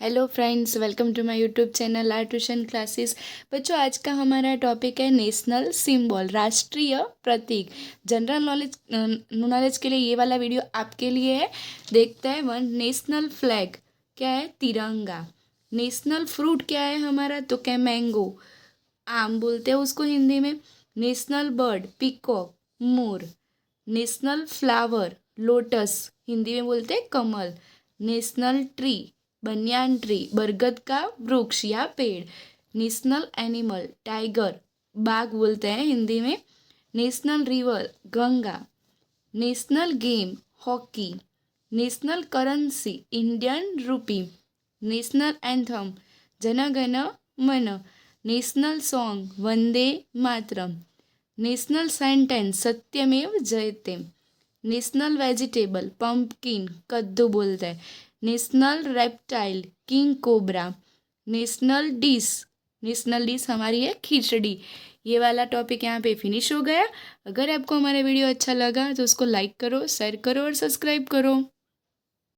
Hello friends, welcome to my YouTube channel R tuition classes. बच्चों, आज का हमारा टॉपिक है नेशनल सिंबल, राष्ट्रीय प्रतीक। जनरल नॉलेज के लिए ये वाला वीडियो आपके लिए है। देखते हैं। वन, नेशनल फ्लैग क्या है? तिरंगा। नेशनल फ्रूट क्या है हमारा? तो क्या? मैंगो, आम बोलते हैं उसको हिंदी में। नेशनल बर्ड, पीकॉक, मोर। नेशनल फ्लावर, लोटस, हिंदी में बोलते हैं कमल। नेशनल ट्री, बनियान ट्री, बरगद का वृक्ष या पेड़। नेशनल एनिमल, टाइगर, बाघ बोलते हैं हिंदी में। National river, Ganga. National game, hockey. National currency, Indian rupee. National anthem, Jana Gana मन। National song, Vande Mataram. National sentence, सत्यमेव जयते। नेशनल वेजिटेबल, पंपकिन, कद्दू बोलते हैं। National reptile, king cobra. National dish हमारी है खिचड़ी। ये वाला टॉपिक यहाँ पे फिनिश हो गया। अगर आपको हमारा वीडियो अच्छा लगा तो उसको लाइक करो, शेयर करो और सब्सक्राइब करो।